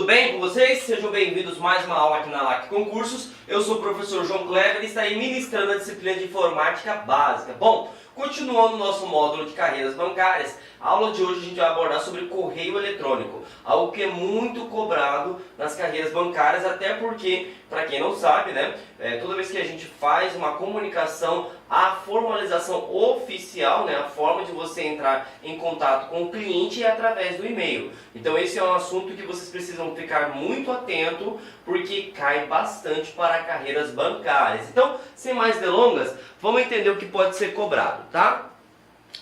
tudo bem com vocês? Sejam bem-vindos a mais uma aula aqui na LAC Concursos. Eu sou o professor João Kleber e estarei ministrando a disciplina de Informática Básica. Bom, continuando o nosso módulo de carreiras bancárias, a aula de hoje a gente vai abordar sobre correio eletrônico, algo que é muito cobrado nas carreiras bancárias, até porque, para quem não sabe, né, toda vez que a gente faz uma comunicação, a formalização oficial, né, a forma de você entrar em contato com o cliente é através do e-mail. Então esse é um assunto que vocês precisam ficar muito atento, porque cai bastante para carreiras bancárias. Então, sem mais delongas, vamos entender o que pode ser cobrado, tá?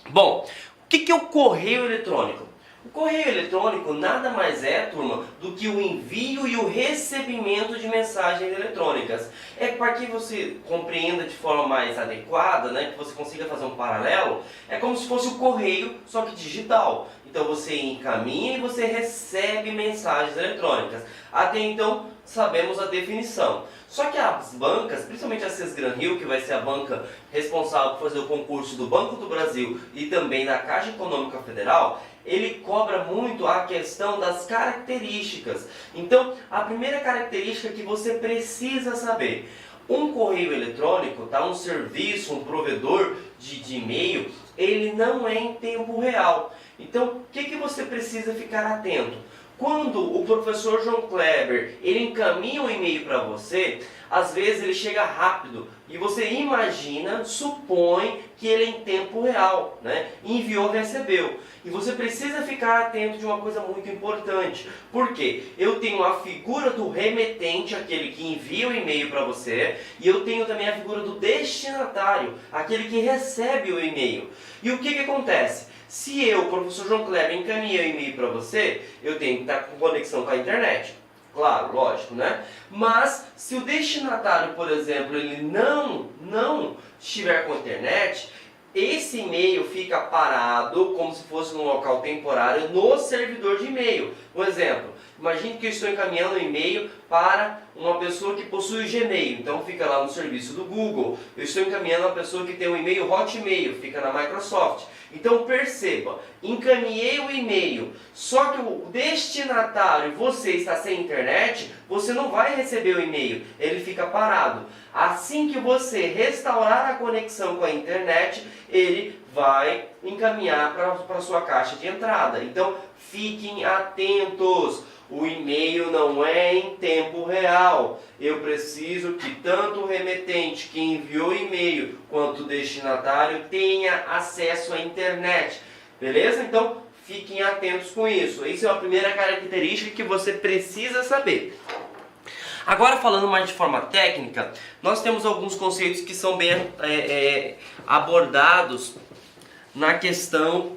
Bom, o que é o correio eletrônico? O correio eletrônico nada mais é, turma, do que o envio e o recebimento de mensagens eletrônicas. É para que você compreenda de forma mais adequada, né, que você consiga fazer um paralelo, é como se fosse o correio, só que digital. Então você encaminha e você recebe mensagens eletrônicas. Até então sabemos a definição. Só que as bancas, principalmente a Sesgran Rio, que vai ser a banca responsável por fazer o concurso do Banco do Brasil e também da Caixa Econômica Federal, ele cobra muito a questão das características. Então, a primeira característica que você precisa saber: um correio eletrônico, tá? Um serviço, um provedor de e-mail, ele não é em tempo real. Então, o que você precisa ficar atento? Quando o professor João Kleber ele encaminha um e-mail para você, às vezes ele chega rápido e você imagina, supõe que ele é em tempo real, né? Enviou, recebeu. E você precisa ficar atento de uma coisa muito importante. Por quê? Eu tenho a figura do remetente, aquele que envia o e-mail para você, e eu tenho também a figura do destinatário, aquele que recebe o e-mail. E o que acontece? Se eu, professor João Kleber, encaminhei o e-mail para você, eu tenho que estar com conexão com a internet. Claro, lógico, né? Mas se o destinatário, por exemplo, ele não estiver com a internet, esse e-mail fica parado como se fosse num local temporário no servidor de e-mail. Um exemplo, imagine que eu estou encaminhando um e-mail para uma pessoa que possui o Gmail, então fica lá no serviço do Google. Eu estou encaminhando uma pessoa que tem um e-mail Hotmail, fica na Microsoft. Então perceba, encaminhei o e-mail, só que o destinatário, você está sem internet, você não vai receber o e-mail, ele fica parado. Assim que você restaurar a conexão com a internet, ele vai encaminhar para a sua caixa de entrada. Então fiquem atentos. O e-mail não é em tempo real. Eu preciso que tanto o remetente que enviou o e-mail quanto o destinatário tenha acesso à internet. Beleza? Então fiquem atentos com isso. Essa é a primeira característica que você precisa saber. Agora, falando mais de forma técnica, nós temos alguns conceitos que são bem abordados na questão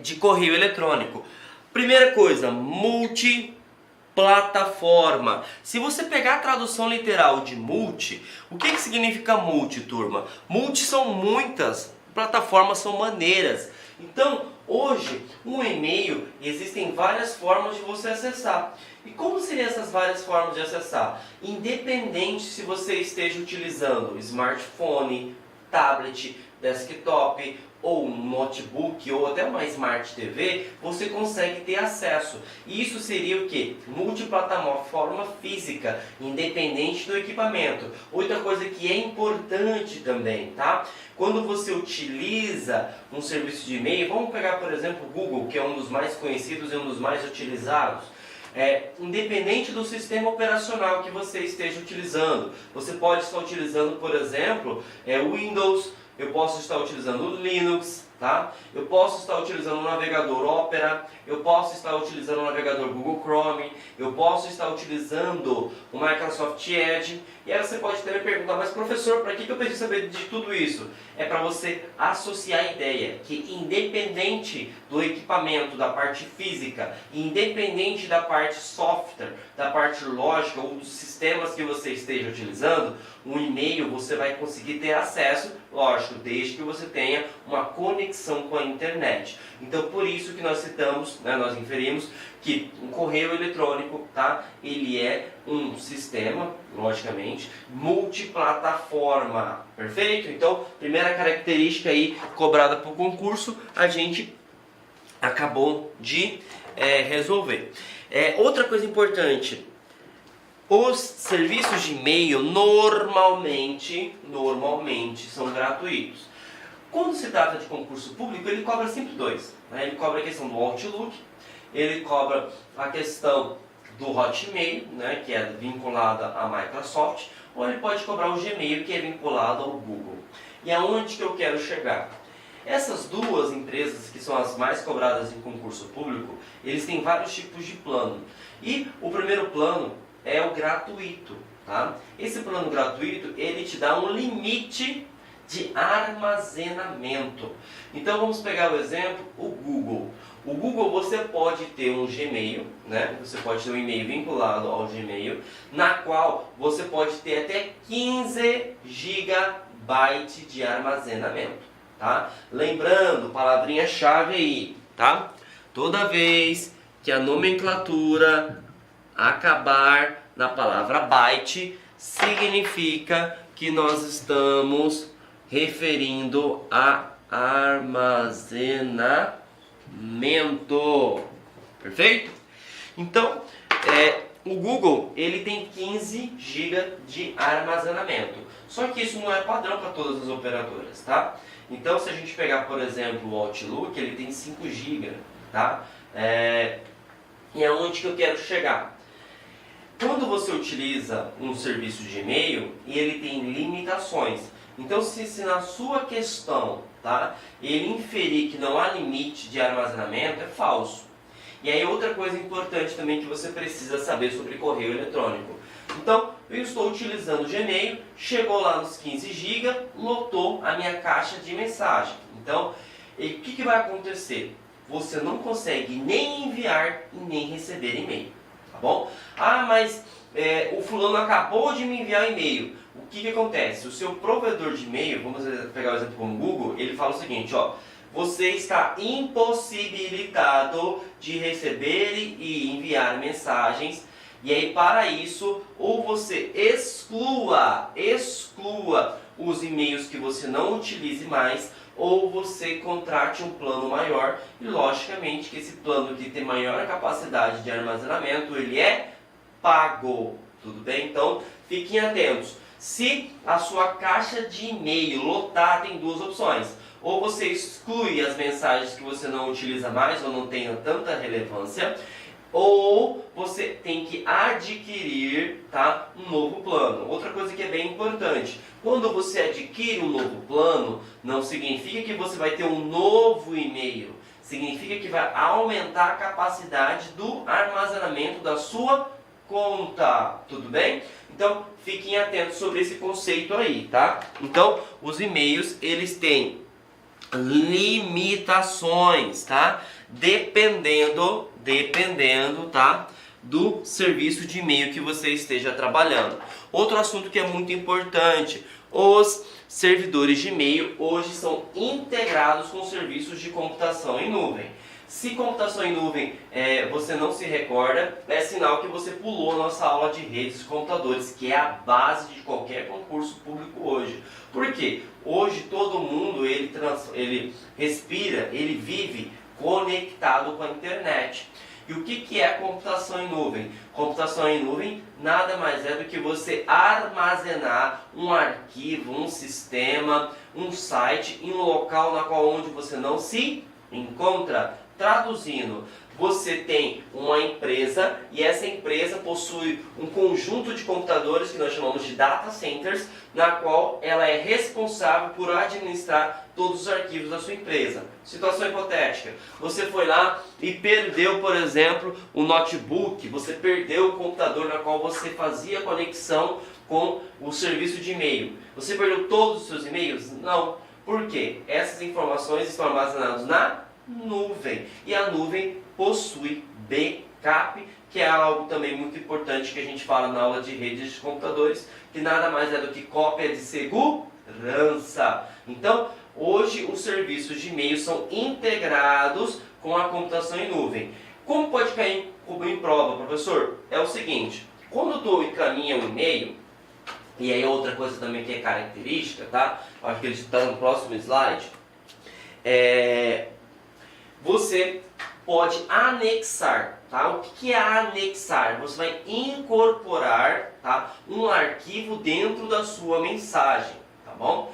de correio eletrônico. Primeira coisa, multiplataforma. Se você pegar a tradução literal de multi, o que significa multi, turma? Multi são muitas, plataformas são maneiras. Então, hoje, um e-mail, existem várias formas de você acessar. E como seriam essas várias formas de acessar? Independente se você esteja utilizando smartphone, tablet, desktop, ou um notebook, ou até uma Smart TV, você consegue ter acesso. E isso seria o que? Multiplataforma física, independente do equipamento. Outra coisa que é importante também, tá? Quando você utiliza um serviço de e-mail, vamos pegar, por exemplo, o Google, que é um dos mais conhecidos e um dos mais utilizados. Independente do sistema operacional que você esteja utilizando, você pode estar utilizando, por exemplo, Windows, eu posso estar utilizando o Linux, tá? Eu posso estar utilizando o navegador Opera, eu posso estar utilizando o navegador Google Chrome, eu posso estar utilizando o Microsoft Edge. E aí você pode também perguntar, mas professor, para que eu preciso saber de tudo isso? É para você associar a ideia que, independente do equipamento, da parte física, independente da parte software, da parte lógica ou dos sistemas que você esteja utilizando, um e-mail você vai conseguir ter acesso, lógico, desde que você tenha uma conexão com a internet. Então, por isso que nós citamos, né, nós inferimos que um correio eletrônico, tá, ele é um sistema, logicamente, multiplataforma. Perfeito? Então, primeira característica aí cobrada para o concurso, a gente acabou de resolver. Outra coisa importante, os serviços de e-mail normalmente são gratuitos. Quando se trata de concurso público, ele cobra sempre dois, né? Ele cobra a questão do Outlook, ele cobra a questão do Hotmail, né, que é vinculada à Microsoft, ou ele pode cobrar o Gmail, que é vinculado ao Google. E aonde que eu quero chegar? Essas duas empresas, que são as mais cobradas em concurso público, eles têm vários tipos de plano. E o primeiro plano é o gratuito, tá? Esse plano gratuito, ele te dá um limite de armazenamento. Então vamos pegar o exemplo, o Google. O Google, você pode ter um Gmail, né? Você pode ter um e-mail vinculado ao Gmail, na qual você pode ter até 15 GB de armazenamento, tá? Lembrando, palavrinha-chave aí, tá? Toda vez que a nomenclatura acabar na palavra byte, significa que nós estamos referindo a armazenamento. Perfeito? Então, o Google, ele tem 15 GB de armazenamento. Só que isso não é padrão para todas as operadoras, tá? Então, se a gente pegar, por exemplo, o Outlook, ele tem 5 GB, tá? E aonde que eu quero chegar? Quando você utiliza um serviço de e-mail, ele tem limitações. Então, se na sua questão, tá, ele inferir que não há limite de armazenamento, é falso. E aí outra coisa importante também que você precisa saber sobre correio eletrônico. Então, eu estou utilizando o Gmail, chegou lá nos 15 GB, lotou a minha caixa de mensagem. Então, o que vai acontecer? Você não consegue nem enviar e nem receber e-mail, tá bom? Ah, mas o fulano acabou de me enviar e-mail. O que acontece? O seu provedor de e-mail, vamos pegar o exemplo como o Google, ele fala o seguinte, ó, você está impossibilitado de receber e enviar mensagens, e aí para isso, ou você exclua os e-mails que você não utilize mais, ou você contrate um plano maior, e logicamente que esse plano que tem maior capacidade de armazenamento, ele é pago, tudo bem? Então, fiquem atentos. Se a sua caixa de e-mail lotar, tem duas opções. Ou você exclui as mensagens que você não utiliza mais ou não tenha tanta relevância, ou você tem que adquirir, tá, um novo plano. Outra coisa que é bem importante, quando você adquire um novo plano, não significa que você vai ter um novo e-mail. Significa que vai aumentar a capacidade do armazenamento da sua conta, tudo bem? Então, fiquem atentos sobre esse conceito aí, tá? Então, os e-mails, eles têm limitações, tá? Dependendo, tá? Do serviço de e-mail que você esteja trabalhando. Outro assunto que é muito importante, os servidores de e-mail hoje são integrados com serviços de computação em nuvem. Se computação em nuvem você não se recorda, é sinal que você pulou a nossa aula de redes de computadores, que é a base de qualquer concurso público hoje. Por quê? Hoje todo mundo ele respira, ele vive conectado com a internet. E o que é a computação em nuvem? Computação em nuvem nada mais é do que você armazenar um arquivo, um sistema, um site em um local na qual onde você não se encontra. Traduzindo, você tem uma empresa e essa empresa possui um conjunto de computadores que nós chamamos de data centers, na qual ela é responsável por administrar todos os arquivos da sua empresa. Situação hipotética, você foi lá e perdeu, por exemplo, o notebook, você perdeu o computador na qual você fazia conexão com o serviço de e-mail. Você perdeu todos os seus e-mails? Não. Por quê? Essas informações estão armazenadas na nuvem, e a nuvem possui backup, que é algo também muito importante que a gente fala na aula de redes de computadores, que nada mais é do que cópia de segurança. Então, hoje os serviços de e-mail são integrados com a computação em nuvem. Como pode cair em prova, professor? É o seguinte, quando tu encaminha um e-mail, e aí outra coisa também que é característica, tá? Acho que ele está no próximo slide. Você pode anexar, tá? O que é anexar? Você vai incorporar, tá, um arquivo dentro da sua mensagem, tá bom?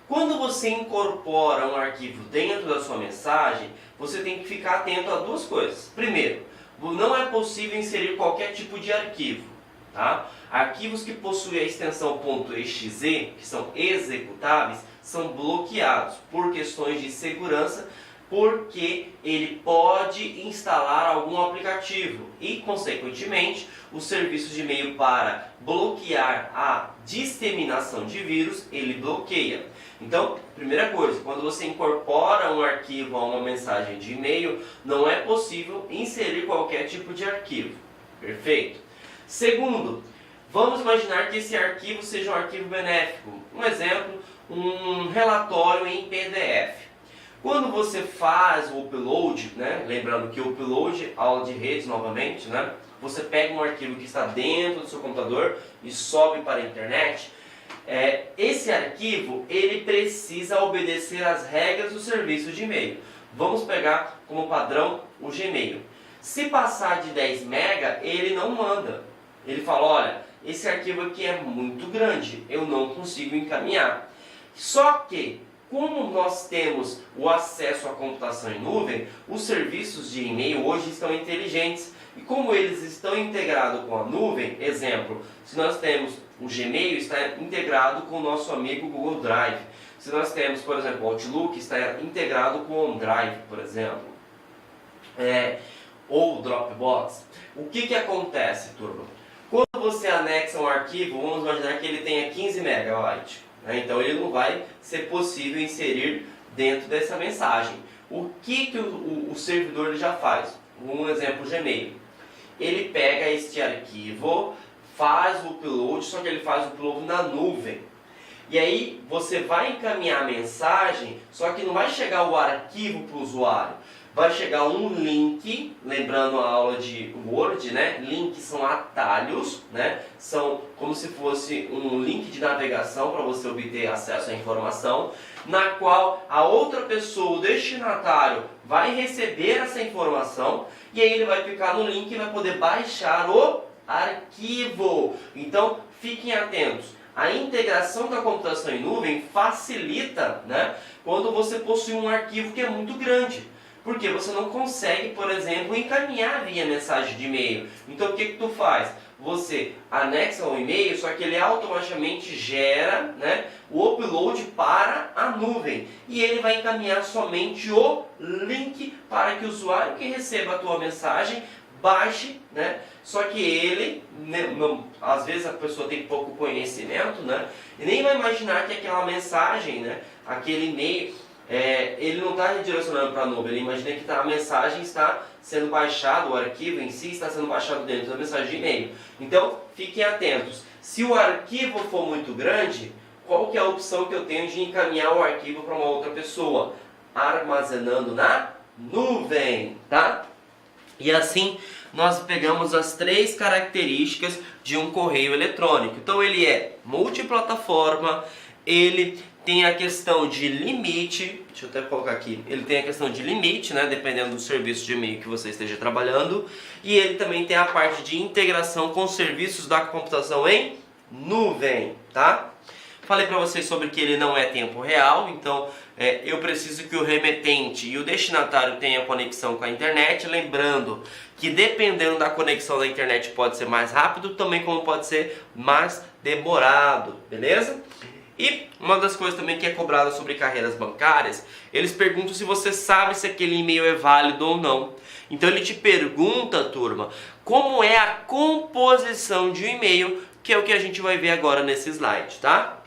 Quando você incorpora um arquivo dentro da sua mensagem, você tem que ficar atento a duas coisas. Primeiro, não é possível inserir qualquer tipo de arquivo, tá? Arquivos que possuem a extensão .exe, que são executáveis, são bloqueados por questões de segurança, porque ele pode instalar algum aplicativo e, consequentemente, os serviços de e-mail para bloquear a disseminação de vírus, ele bloqueia. Então, primeira coisa, quando você incorpora um arquivo a uma mensagem de e-mail, não é possível inserir qualquer tipo de arquivo. Perfeito? Segundo, vamos imaginar que esse arquivo seja um arquivo benéfico. Um exemplo, um relatório em PDF. Quando você faz o upload, né, lembrando que o upload, aula de redes novamente, né, você pega um arquivo que está dentro do seu computador e sobe para a internet, esse arquivo ele precisa obedecer às regras do serviço de e-mail. Vamos pegar como padrão o Gmail. Se passar de 10 MB, ele não manda. Ele fala, olha, esse arquivo aqui é muito grande, eu não consigo encaminhar. Só que, como nós temos o acesso à computação em nuvem, os serviços de e-mail hoje estão inteligentes. E como eles estão integrados com a nuvem, exemplo, se nós temos o Gmail, está integrado com o nosso amigo Google Drive. Se nós temos, por exemplo, o Outlook, está integrado com o OneDrive, por exemplo. Ou o Dropbox. O que acontece, turma? Quando você anexa um arquivo, vamos imaginar que ele tenha 15 MB. Então ele não vai ser possível inserir dentro dessa mensagem. O que o servidor ele já faz? Um exemplo, Gmail. Ele pega este arquivo, faz o upload, só que ele faz o upload na nuvem. E aí você vai encaminhar a mensagem, só que não vai chegar o arquivo para o usuário. Vai chegar um link, lembrando a aula de Word, né? Links são atalhos, né? São como se fosse um link de navegação para você obter acesso à informação, na qual a outra pessoa, o destinatário, vai receber essa informação e aí ele vai clicar no link e vai poder baixar o arquivo. Então, fiquem atentos. A integração da computação em nuvem facilita, né, quando você possui um arquivo que é muito grande. Porque você não consegue, por exemplo, encaminhar via mensagem de e-mail. Então o que tu faz? Você anexa o e-mail, só que ele automaticamente gera, né, o upload para a nuvem. E ele vai encaminhar somente o link para que o usuário que receba a tua mensagem baixe, né? Só que ele, às vezes a pessoa tem pouco conhecimento, né? E nem vai imaginar que aquela mensagem, né, aquele e-mail, ele não está redirecionando para a nuvem, ele imagina que a mensagem está sendo baixada, o arquivo em si está sendo baixado dentro da mensagem de e-mail. Então, fiquem atentos. Se o arquivo for muito grande, qual que é a opção que eu tenho de encaminhar o arquivo para uma outra pessoa? Armazenando na nuvem, tá? E assim, nós pegamos as 3 características de um correio eletrônico. Então, ele é multiplataforma, ele tem a questão de limite, deixa eu até colocar aqui, ele tem a questão de limite, né, dependendo do serviço de e-mail que você esteja trabalhando, e ele também tem a parte de integração com serviços da computação em nuvem, tá? Falei para vocês sobre que ele não é tempo real, então eu preciso que o remetente e o destinatário tenham conexão com a internet, lembrando que dependendo da conexão da internet pode ser mais rápido, também como pode ser mais demorado, beleza? E uma das coisas também que é cobrada sobre carreiras bancárias, eles perguntam se você sabe se aquele e-mail é válido ou não. Então ele te pergunta, turma, como é a composição de um e-mail, que é o que a gente vai ver agora nesse slide, tá?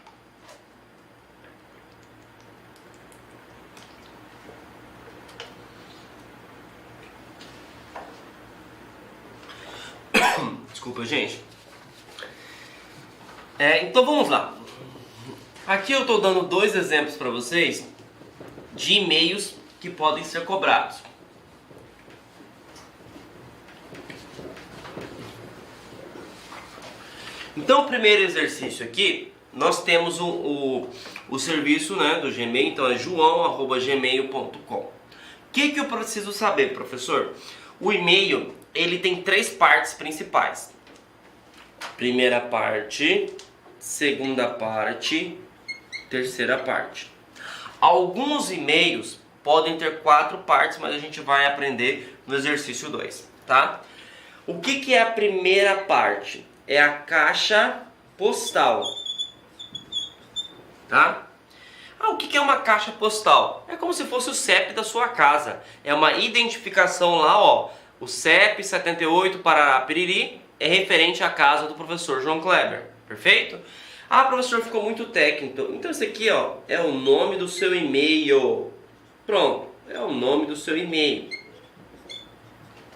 Desculpa, gente. Então vamos lá. Aqui eu estou dando 2 exemplos para vocês de e-mails que podem ser cobrados. Então o primeiro exercício aqui, nós temos o serviço, né, do Gmail, então é joão@gmail.com. O que eu preciso saber, professor? O e-mail, ele tem três partes principais. Primeira parte, segunda parte, terceira parte. Alguns e-mails podem ter quatro partes, mas a gente vai aprender no exercício 2, tá? O que é a primeira parte? É a caixa postal, tá? O que é uma caixa postal? É como se fosse o CEP da sua casa. É uma identificação lá, ó. O CEP 78 Parará Piriri é referente à casa do professor João Kleber. Perfeito? Professor, ficou muito técnico. Então esse aqui, ó, é o nome do seu e-mail. Pronto, é o nome do seu e-mail.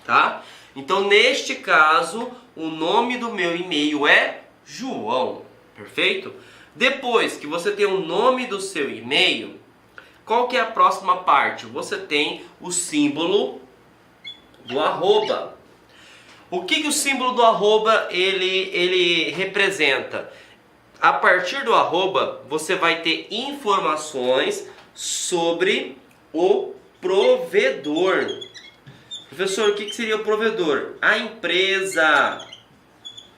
Tá? Então, neste caso, o nome do meu e-mail é João. Perfeito? Depois que você tem o nome do seu e-mail, qual que é a próxima parte? Você tem o símbolo do arroba. O que o símbolo do arroba ele representa? A partir do arroba, você vai ter informações sobre o provedor. Professor, o que seria o provedor? A empresa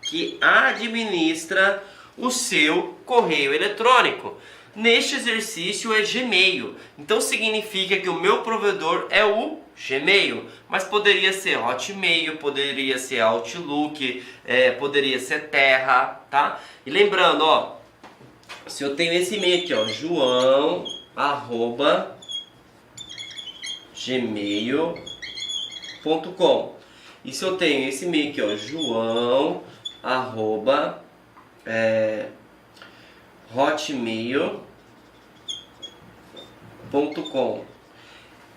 que administra o seu correio eletrônico. Neste exercício é Gmail. Então significa que o meu provedor é o Gmail. Mas poderia ser Hotmail, poderia ser Outlook, poderia ser Terra, tá? E lembrando, ó, se eu tenho esse e-mail aqui, ó, joão@gmail.com. E se eu tenho esse e-mail aqui, ó, hotmail.com.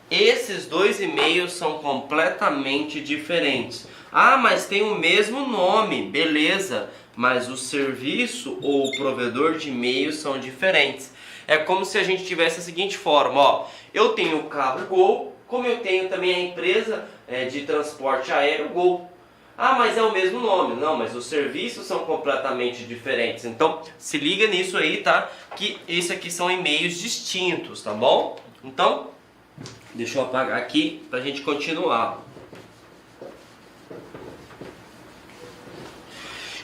Esses dois e-mails são completamente diferentes. Mas tem o mesmo nome, beleza, mas o serviço ou o provedor de e-mails são diferentes. É como se a gente tivesse a seguinte forma, ó, eu tenho o carro Gol, como eu tenho também a empresa de transporte aéreo Gol. Mas é o mesmo nome. Não, mas os serviços são completamente diferentes. Então, se liga nisso aí, tá? Que esse aqui são e-mails distintos, tá bom? Então, deixa eu apagar aqui pra gente continuar.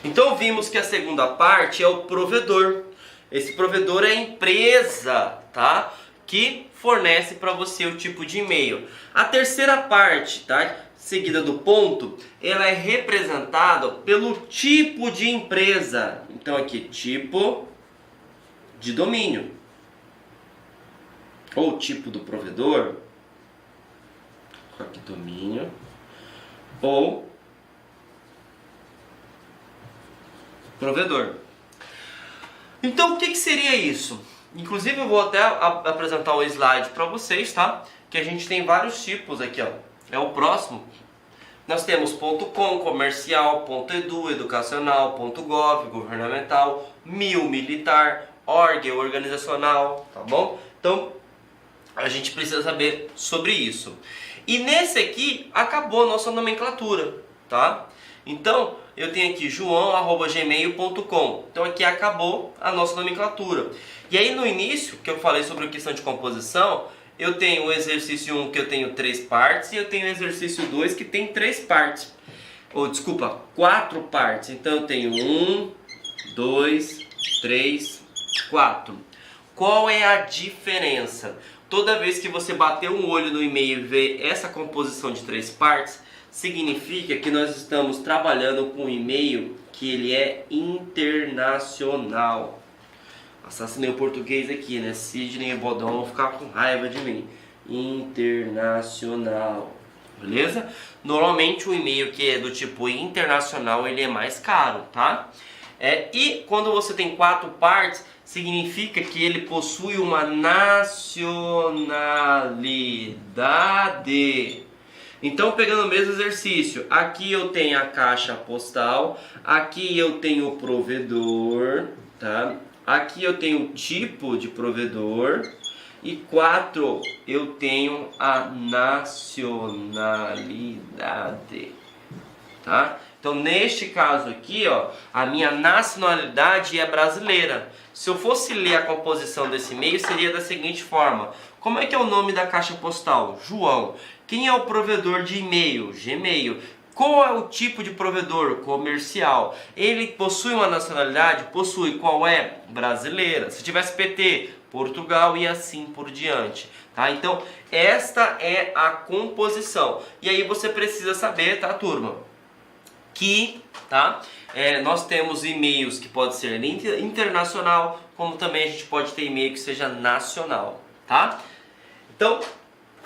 Então, vimos que a segunda parte é o provedor. Esse provedor é a empresa, tá? Que fornece para você o tipo de e-mail. A terceira parte, tá? Seguida do ponto, ela é representada pelo tipo de empresa. Então aqui, tipo de domínio. Ou tipo do provedor. Aqui, domínio. Ou provedor. Então o que seria isso? Inclusive eu vou até apresentar o slide para vocês, tá? Que a gente tem vários tipos aqui, ó. É o próximo. Nós temos .com, comercial, .edu, educacional, .gov, governamental, militar, org, organizacional, tá bom? Então, a gente precisa saber sobre isso. E nesse aqui, acabou a nossa nomenclatura, tá? Então, eu tenho aqui joão@gmail.com. Então, aqui acabou a nossa nomenclatura. E aí, no início, que eu falei sobre a questão de composição, eu tenho o exercício 1 que eu tenho 3 partes e eu tenho o exercício 2 que tem 3 partes. Desculpa, 4 partes. Então eu tenho 1, 2, 3, 4. Qual é a diferença? Toda vez que você bater um olho no e-mail e ver essa composição de 3 partes, significa que nós estamos trabalhando com um e-mail que ele é internacional. Assassinei o português aqui, né? Sidney e Bodão vão ficar com raiva de mim. Internacional. Beleza? Normalmente o e-mail que é do tipo internacional, ele é mais caro, tá? E quando você tem 4 partes, significa que ele possui uma nacionalidade. Então, pegando o mesmo exercício, aqui eu tenho a caixa postal, aqui eu tenho o provedor, tá? Aqui eu tenho o tipo de provedor e 4 eu tenho a nacionalidade, tá? Então neste caso aqui, ó, a minha nacionalidade é brasileira. Se eu fosse ler a composição desse e-mail, seria da seguinte forma: como é que é o nome da caixa postal? João. Quem é o provedor de e-mail? Gmail. Qual é o tipo de provedor? Comercial. Ele possui uma nacionalidade? Possui. Qual é? Brasileira. Se tivesse PT, Portugal e assim por diante. Tá? Então, esta é a composição. E aí você precisa saber, tá, turma? Que, tá? Nós temos e-mails que pode ser internacional, como também a gente pode ter e-mail que seja nacional, tá? Então,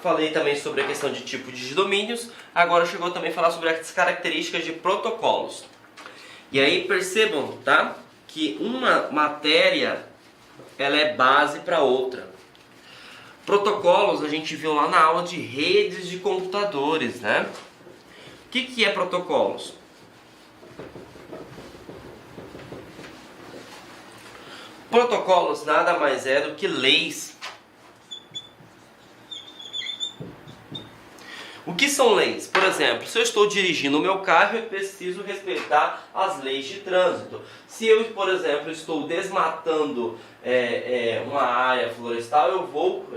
falei também sobre a questão de tipo de domínios, agora chegou também a falar sobre as características de protocolos. E aí percebam, tá? Que uma matéria, ela é base para outra. Protocolos a gente viu lá na aula de redes de computadores, né? O que é protocolos? Protocolos nada mais é do que leis. O que são leis? Por exemplo, se eu estou dirigindo o meu carro, eu preciso respeitar as leis de trânsito. Se eu, por exemplo, estou desmatando uma área florestal, eu vou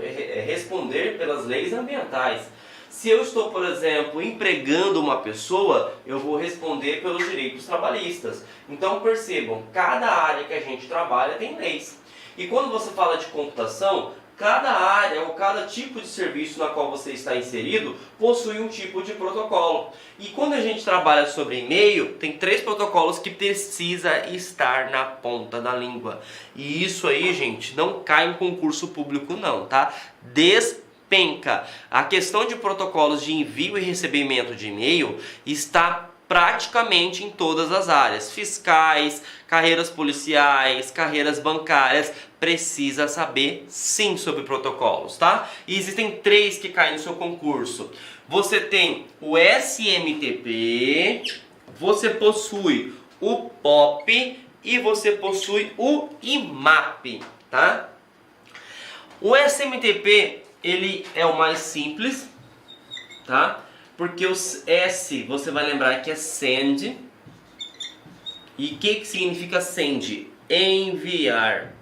responder pelas leis ambientais. Se eu estou, por exemplo, empregando uma pessoa, eu vou responder pelos direitos trabalhistas. Então percebam, cada área que a gente trabalha tem leis. E quando você fala de computação, cada área ou cada tipo de serviço na qual você está inserido possui um tipo de protocolo. E quando a gente trabalha sobre e-mail, tem 3 protocolos que precisa estar na ponta da língua. E isso aí, gente, não cai em concurso público não, tá? Despenca. A questão de protocolos de envio e recebimento de e-mail está praticamente em todas as áreas. Fiscais, carreiras policiais, carreiras bancárias, precisa saber sim sobre protocolos, tá? E existem 3 que caem no seu concurso. Você tem o SMTP, você possui o POP e você possui o IMAP, tá? O SMTP, ele é o mais simples, tá? Porque o S, você vai lembrar que é send. E o que significa send? Enviar.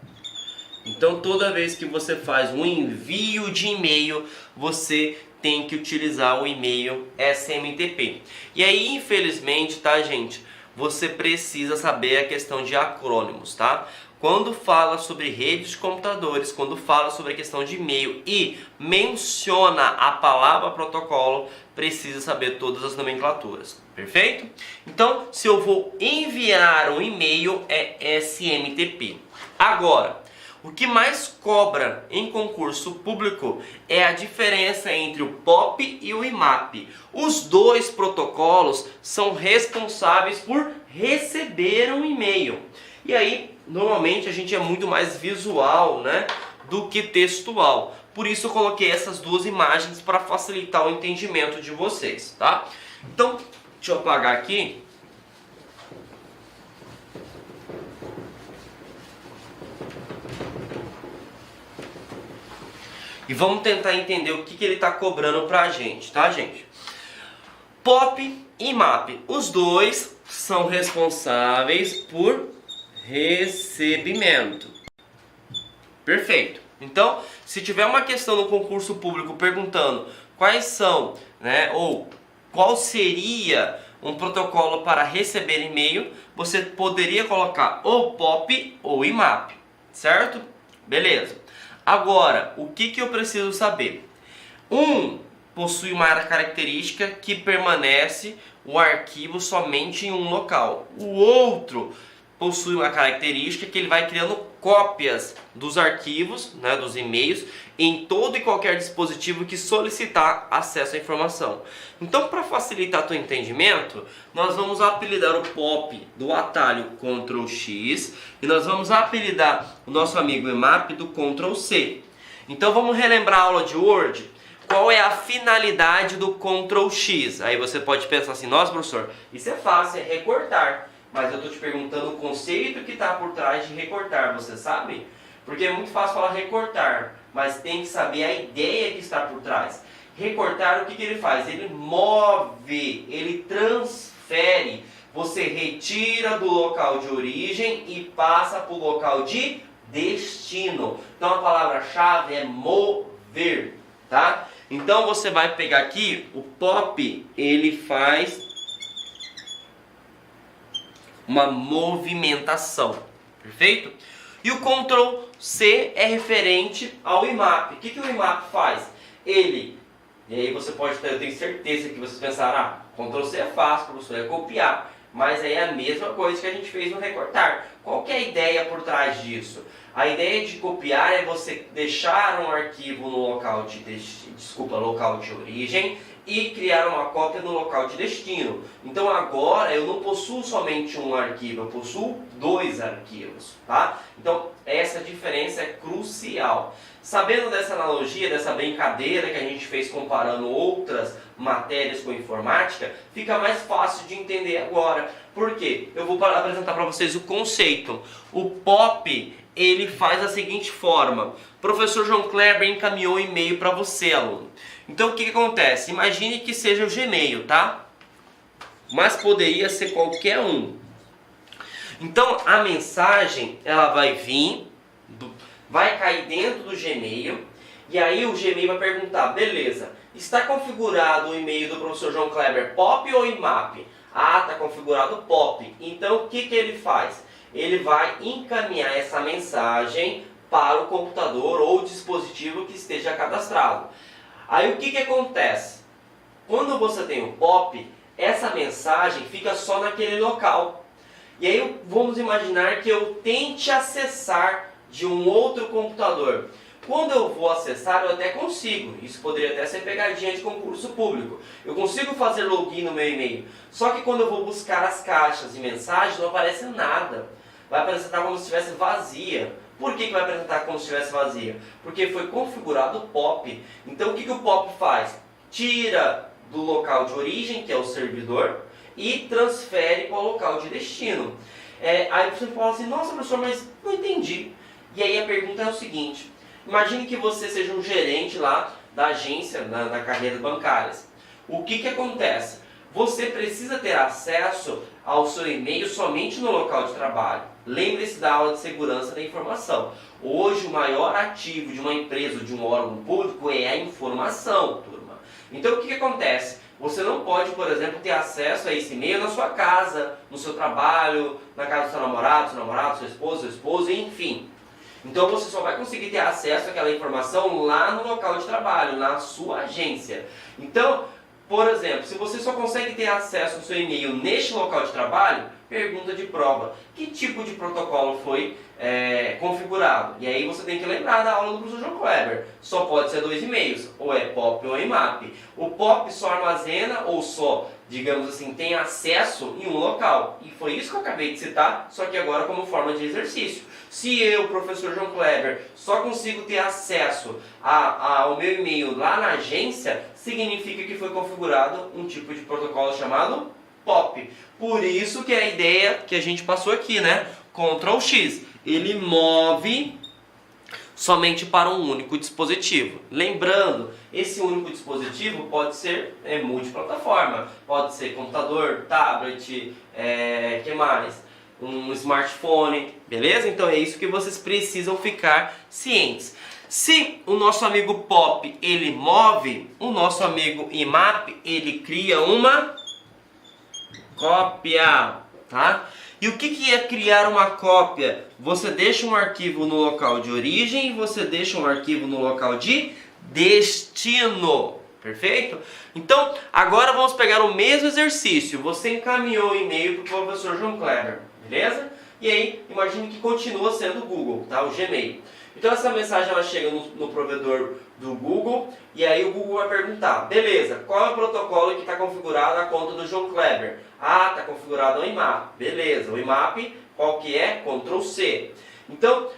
Então, toda vez que você faz um envio de e-mail, você tem que utilizar o e-mail SMTP. E aí, infelizmente, tá, gente? Você precisa saber a questão de acrônimos, tá? Quando fala sobre redes de computadores, quando fala sobre a questão de e-mail e menciona a palavra protocolo, precisa saber todas as nomenclaturas, perfeito? Então, se eu vou enviar um e-mail, é SMTP. Agora, o que mais cobra em concurso público é a diferença entre o POP e o IMAP. Os 2 protocolos são responsáveis por receber um e-mail. E aí, normalmente a gente é muito mais visual, né, do que textual. Por isso eu coloquei essas 2 imagens para facilitar o entendimento de vocês, tá? Então, deixa eu apagar aqui. E vamos tentar entender o que ele está cobrando pra gente, tá, gente? POP e IMAP, os 2 são responsáveis por recebimento. Perfeito. Então, se tiver uma questão no concurso público perguntando quais são, né, ou qual seria um protocolo para receber e-mail, você poderia colocar ou POP ou IMAP, certo? Beleza. Agora, o que eu preciso saber? Um possui uma característica que permanece o arquivo somente em um local. O outro possui uma característica que ele vai criando cópias dos arquivos, né, dos e-mails, em todo e qualquer dispositivo que solicitar acesso à informação. Então, para facilitar o entendimento, nós vamos apelidar o POP do atalho Ctrl X e nós vamos apelidar o nosso amigo IMAP do Ctrl C. Então, vamos relembrar a aula de Word? Qual é a finalidade do Ctrl X? Aí você pode pensar assim, nossa professor, isso é fácil, é recortar. Mas eu estou te perguntando o conceito que está por trás de recortar, você sabe? Porque é muito fácil falar recortar, mas tem que saber a ideia que está por trás. Recortar, o que ele faz? Ele move, ele transfere. Você retira do local de origem e passa para o local de destino. Então a palavra-chave é mover, tá? Então você vai pegar aqui, o POP, ele faz uma movimentação, perfeito? E o Ctrl C é referente ao IMAP. O que o IMAP faz? E aí você pode ter, eu tenho certeza que vocês pensaram, Ctrl C é fácil, professor, é copiar. Mas aí é a mesma coisa que a gente fez no recortar. Qual que é a ideia por trás disso? A ideia de copiar é você deixar um arquivo no local de origem e criar uma cópia no local de destino. Então agora eu não possuo somente um arquivo, eu possuo 2 arquivos, tá? Então essa diferença é crucial. Sabendo dessa analogia, dessa brincadeira que a gente fez comparando outras matérias com informática, fica mais fácil de entender agora. Por quê? Eu vou apresentar para vocês o conceito. O POP, ele faz da seguinte forma. Professor João Kleber encaminhou um e-mail para você, aluno. Então o que acontece? Imagine que seja o Gmail, tá? Mas poderia ser qualquer um. Então a mensagem, ela vai vir, vai cair dentro do Gmail, e aí o Gmail vai perguntar, beleza, está configurado o e-mail do professor João Kleber POP ou IMAP? Está configurado POP. Então o que ele faz? Ele vai encaminhar essa mensagem para o computador ou dispositivo que esteja cadastrado. Aí o que acontece? Quando você tem o POP, essa mensagem fica só naquele local. E aí vamos imaginar que eu tente acessar de um outro computador. Quando eu vou acessar, eu até consigo. Isso poderia até ser pegadinha de concurso público. Eu consigo fazer login no meu e-mail. Só que quando eu vou buscar as caixas de mensagens, não aparece nada. Vai apresentar como se estivesse vazia. Por que vai apresentar como se estivesse vazia? Porque foi configurado o POP. Então o que o POP faz? Tira do local de origem, que é o servidor, e transfere para o local de destino. Aí você fala assim, nossa professor, mas não entendi. E aí a pergunta é o seguinte, imagine que você seja um gerente lá da agência, da carreiras bancárias. O que acontece? Você precisa ter acesso ao seu e-mail somente no local de trabalho. Lembre-se da aula de segurança da informação. Hoje o maior ativo de uma empresa ou de um órgão público é a informação, turma. Então o que acontece? Você não pode, por exemplo, ter acesso a esse e-mail na sua casa, no seu trabalho, na casa do seu namorado, sua esposa, enfim. Então você só vai conseguir ter acesso àquela informação lá no local de trabalho, na sua agência. Então, por exemplo, se você só consegue ter acesso ao seu e-mail neste local de trabalho, pergunta de prova, que tipo de protocolo foi configurado? E aí você tem que lembrar da aula do professor João Kleber. Só pode ser 2 e-mails, ou é POP ou IMAP. O POP só armazena ou só, digamos assim, tem acesso em um local. E foi isso que eu acabei de citar, só que agora como forma de exercício. Se eu, professor João Kleber, só consigo ter acesso ao meu e-mail lá na agência, significa que foi configurado um tipo de protocolo chamado POP. Por isso que é a ideia que a gente passou aqui, né? Ctrl X. Ele move somente para um único dispositivo. Lembrando, esse único dispositivo pode ser multiplataforma. Pode ser computador, tablet, que mais? Um smartphone, beleza? Então é isso que vocês precisam ficar cientes. Se o nosso amigo POP ele move, o nosso amigo IMAP ele cria uma cópia, tá? E o que é criar uma cópia? Você deixa um arquivo no local de origem e você deixa um arquivo no local de destino. Perfeito? Então, agora vamos pegar o mesmo exercício. Você encaminhou o e-mail para o professor João Kleber, beleza? E aí, imagine que continua sendo o Google, tá? O Gmail. Então essa mensagem ela chega no provedor do Google e aí o Google vai perguntar, beleza, qual é o protocolo que está configurado na conta do João Kleber? Está configurado o IMAP. Beleza, o IMAP qual que é? Ctrl C. Então,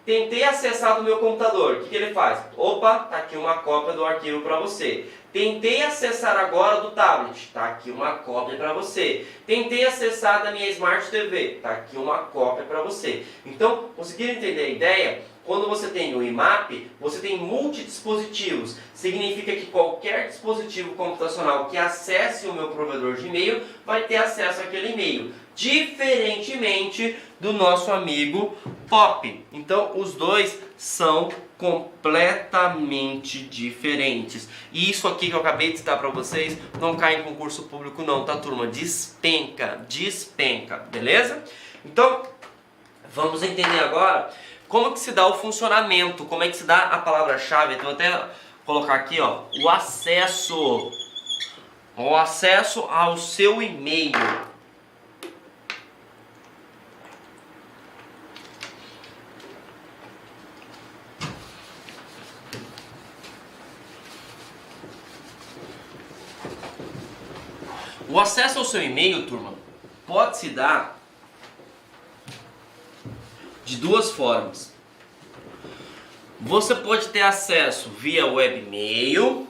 tentei acessar do meu computador, o que ele faz? Opa, está aqui uma cópia do arquivo para você. Tentei acessar agora do tablet, está aqui uma cópia para você. Tentei acessar da minha Smart TV, está aqui uma cópia para você. Então, conseguiram entender a ideia? Quando você tem o IMAP, você tem multidispositivos. Significa que qualquer dispositivo computacional que acesse o meu provedor de e-mail vai ter acesso àquele e-mail. Diferentemente do nosso amigo POP. Então, os dois são completamente diferentes. E isso aqui que eu acabei de citar para vocês não cai em concurso público não, tá, turma? Despenca, despenca, beleza? Então, vamos entender agora como que se dá o funcionamento, como é que se dá a palavra-chave. Então, vou até colocar aqui, ó, o acesso ao seu e-mail. O acesso ao seu e-mail, turma, pode se dar de duas formas. Você pode ter acesso via webmail,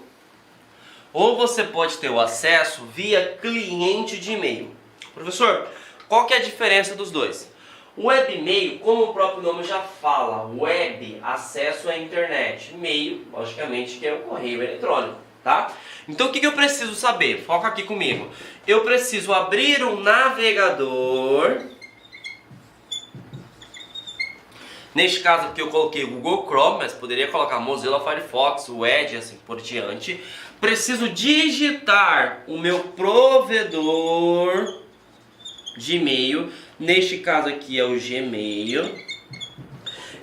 ou você pode ter o acesso via cliente de e-mail. Professor, qual que é a diferença dos dois? O webmail, como o próprio nome já fala, web, acesso à internet, e-mail, logicamente, que é o correio eletrônico. Tá? Então o que eu preciso saber? Foca aqui comigo. Eu preciso abrir um navegador. Neste caso aqui eu coloquei o Google Chrome, mas poderia colocar Mozilla Firefox, o Edge, assim por diante. Preciso digitar o meu provedor de e-mail. Neste caso aqui é o Gmail.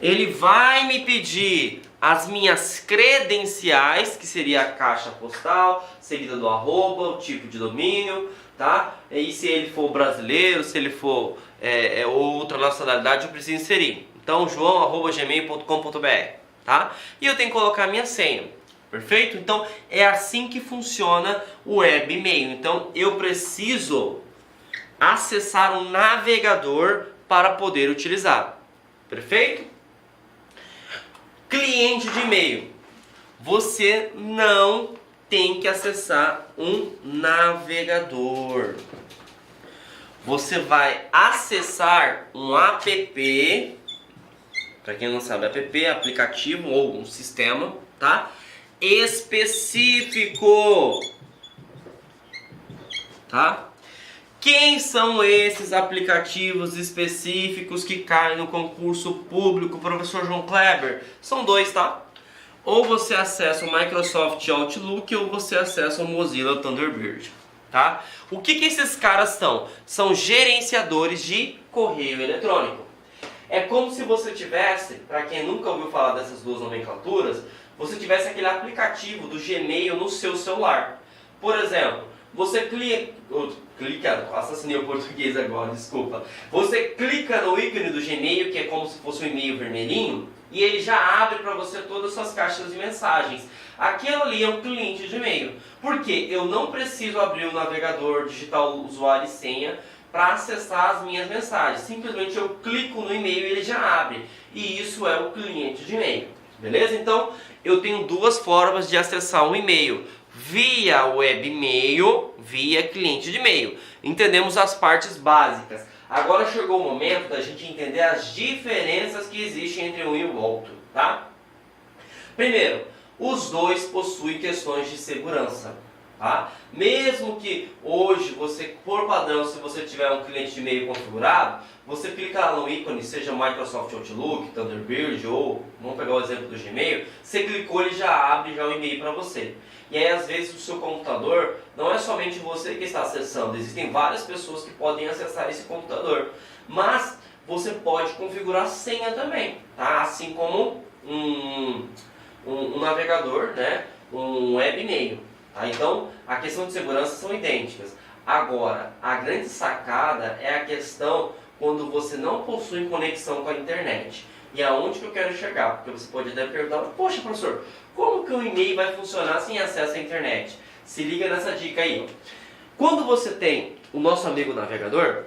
Ele vai me pedir as minhas credenciais, que seria a caixa postal, seguida do arroba, o tipo de domínio, tá? E se ele for brasileiro, se ele for outra nacionalidade, eu preciso inserir. Então, joão@gmail.com.br, tá? E eu tenho que colocar a minha senha, perfeito? Então, é assim que funciona o webmail. Então, eu preciso acessar um navegador para poder utilizar, perfeito? Cliente de e-mail. Você não tem que acessar um navegador. Você vai acessar um app. Para quem não sabe, app é aplicativo ou um sistema, tá? Específico. Tá? Quem são esses aplicativos específicos que caem no concurso público, professor João Kleber? São dois, tá? Ou você acessa o Microsoft Outlook ou você acessa o Mozilla Thunderbird, tá? O que esses caras são? São gerenciadores de correio eletrônico. É como se você tivesse, para quem nunca ouviu falar dessas duas nomenclaturas, você tivesse aquele aplicativo do Gmail no seu celular. Por exemplo, você assassinei o português agora, desculpa. Você clica no ícone do Gmail, que é como se fosse um e-mail vermelhinho, e ele já abre para você todas as suas caixas de mensagens. Aquilo ali é um cliente de e-mail. Por quê? Eu não preciso abrir o navegador, digitar o usuário e senha para acessar as minhas mensagens. Simplesmente eu clico no e-mail e ele já abre. E isso é o cliente de e-mail. Beleza? Então, eu tenho duas formas de acessar um e-mail. Via webmail, via cliente de e-mail. Entendemos as partes básicas. Agora chegou o momento da gente entender as diferenças que existem entre um e o outro, tá? Primeiro, os dois possuem questões de segurança, tá? Mesmo que hoje você, por padrão, se você tiver um cliente de e-mail configurado, você clica lá no ícone, seja Microsoft Outlook, Thunderbird ou, vamos pegar o exemplo do Gmail, você clicou, ele já abre já o e-mail para você. E aí, às vezes, o seu computador, não é somente você que está acessando, existem várias pessoas que podem acessar esse computador. Mas você pode configurar senha também, tá? Assim como um navegador, né? Um webmail. Tá? Então, a questão de segurança são idênticas. Agora, a grande sacada é a questão quando você não possui conexão com a internet. E aonde que eu quero chegar? Porque você pode até perguntar, poxa, professor, como que o e-mail vai funcionar sem acesso à internet? Se liga nessa dica aí. Quando você tem o nosso amigo navegador,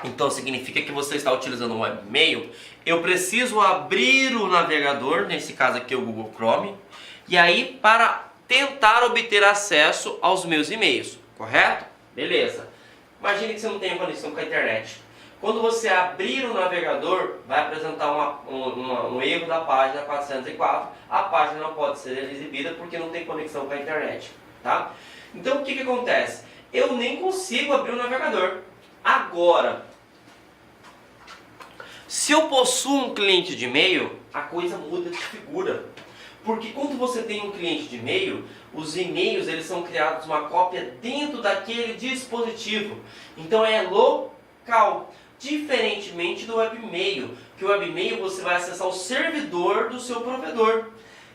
então significa que você está utilizando um webmail, eu preciso abrir o navegador, nesse caso aqui é o Google Chrome, e aí para tentar obter acesso aos meus e-mails, correto? Beleza. Imagine que você não tem conexão com a internet. Quando você abrir o navegador, vai apresentar um erro da página 404. A página não pode ser exibida porque não tem conexão com a internet. Tá? Então o que acontece? Eu nem consigo abrir o navegador. Agora, se eu possuo um cliente de e-mail, a coisa muda de figura. Porque quando você tem um cliente de e-mail, os e-mails eles são criados uma cópia dentro daquele dispositivo. Então é local. Diferentemente do webmail, que o webmail você vai acessar o servidor do seu provedor.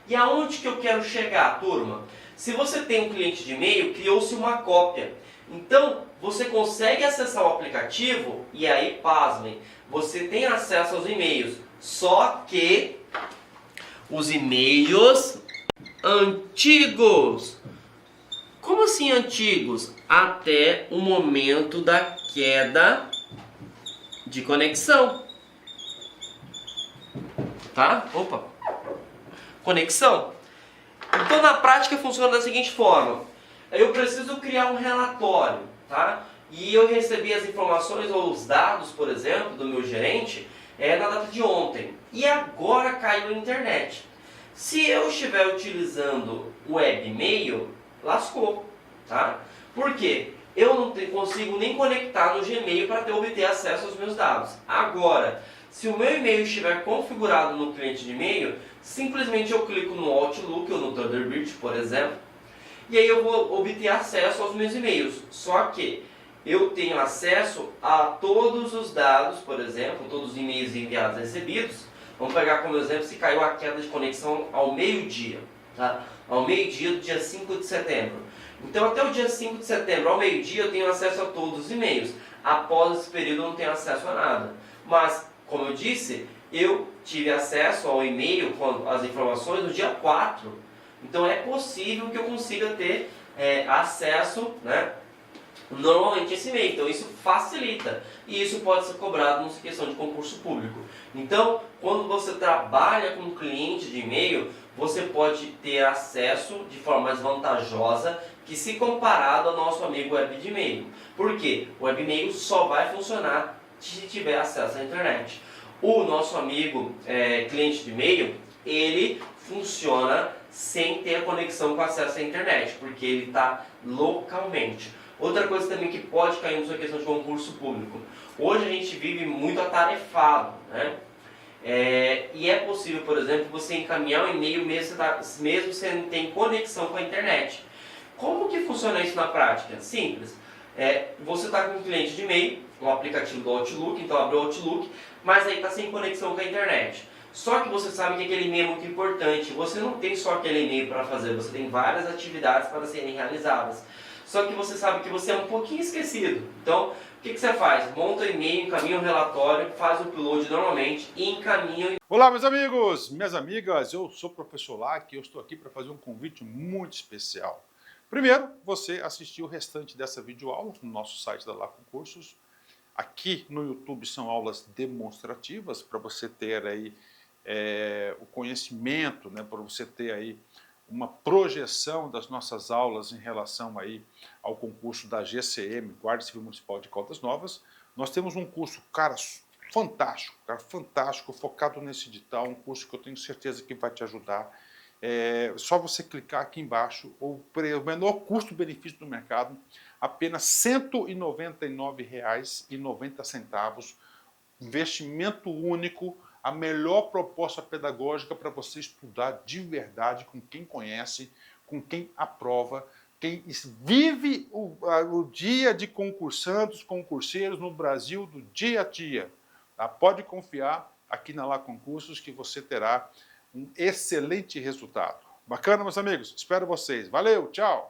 E aonde que eu quero chegar, turma? Se você tem um cliente de e-mail, criou-se uma cópia. Então, você consegue acessar o aplicativo e aí, pasmem, você tem acesso aos e-mails. Só que os e-mails antigos. Como assim antigos? Até o momento da queda de conexão. Tá? Opa. Conexão. Então na prática funciona da seguinte forma. Eu preciso criar um relatório, tá? E eu recebi as informações ou os dados, por exemplo, do meu gerente na data de ontem. E agora caiu na internet. Se eu estiver utilizando o webmail, lascou, tá? Por quê? Eu não consigo nem conectar no Gmail para obter acesso aos meus dados. Agora, se o meu e-mail estiver configurado no cliente de e-mail, simplesmente eu clico no Outlook ou no Thunderbird, por exemplo, e aí eu vou obter acesso aos meus e-mails. Só que eu tenho acesso a todos os dados, por exemplo, todos os e-mails enviados e recebidos. Vamos pegar como exemplo se caiu a queda de conexão ao meio-dia, tá? Ao meio-dia do dia 5 de setembro. Então até o dia 5 de setembro, ao meio-dia, eu tenho acesso a todos os e-mails. Após esse período eu não tenho acesso a nada. Mas, como eu disse, eu tive acesso ao e-mail com as informações no dia 4. Então é possível que eu consiga ter acesso, né, normalmente esse e-mail. Então isso facilita. E isso pode ser cobrado numa questão de concurso público. Então, quando você trabalha com um cliente de e-mail, você pode ter acesso de forma mais vantajosa que se comparado ao nosso amigo web de e-mail. Por quê? O webmail só vai funcionar se tiver acesso à internet. O nosso amigo cliente de e-mail, ele funciona sem ter a conexão com acesso à internet, porque ele está localmente. Outra coisa também que pode cair na sua questão de concurso público. Hoje a gente vive muito atarefado, né? E é possível, por exemplo, você encaminhar um e-mail mesmo você não tem conexão com a internet. Como que funciona isso na prática? Simples. Você está com um cliente de e-mail, um aplicativo do Outlook, então abre o Outlook, mas aí está sem conexão com a internet. Só que você sabe que aquele e-mail é muito importante. Você não tem só aquele e-mail para fazer, você tem várias atividades para serem realizadas. Só que você sabe que você é um pouquinho esquecido. Então, o que você faz? Monta o e-mail, encaminha um relatório, faz o upload normalmente e encaminha. Olá, meus amigos, minhas amigas, eu sou o professor Lac e eu estou aqui para fazer um convite muito especial. Primeiro, você assistir o restante dessa videoaula no nosso site da Lac Cursos. Aqui no YouTube são aulas demonstrativas para você ter aí o conhecimento, né, para você ter aí uma projeção das nossas aulas em relação aí ao concurso da GCM, Guarda Civil Municipal de Caldas Novas. Nós temos um curso, cara, fantástico, focado nesse edital, um curso que eu tenho certeza que vai te ajudar. Só você clicar aqui embaixo, o menor custo-benefício do mercado, apenas R$ 199,90, investimento único, a melhor proposta pedagógica para você estudar de verdade com quem conhece, com quem aprova, quem vive o dia de concursantes, concurseiros no Brasil do dia a dia. Tá? Pode confiar aqui na Lac Concursos que você terá um excelente resultado. Bacana, meus amigos? Espero vocês. Valeu, tchau!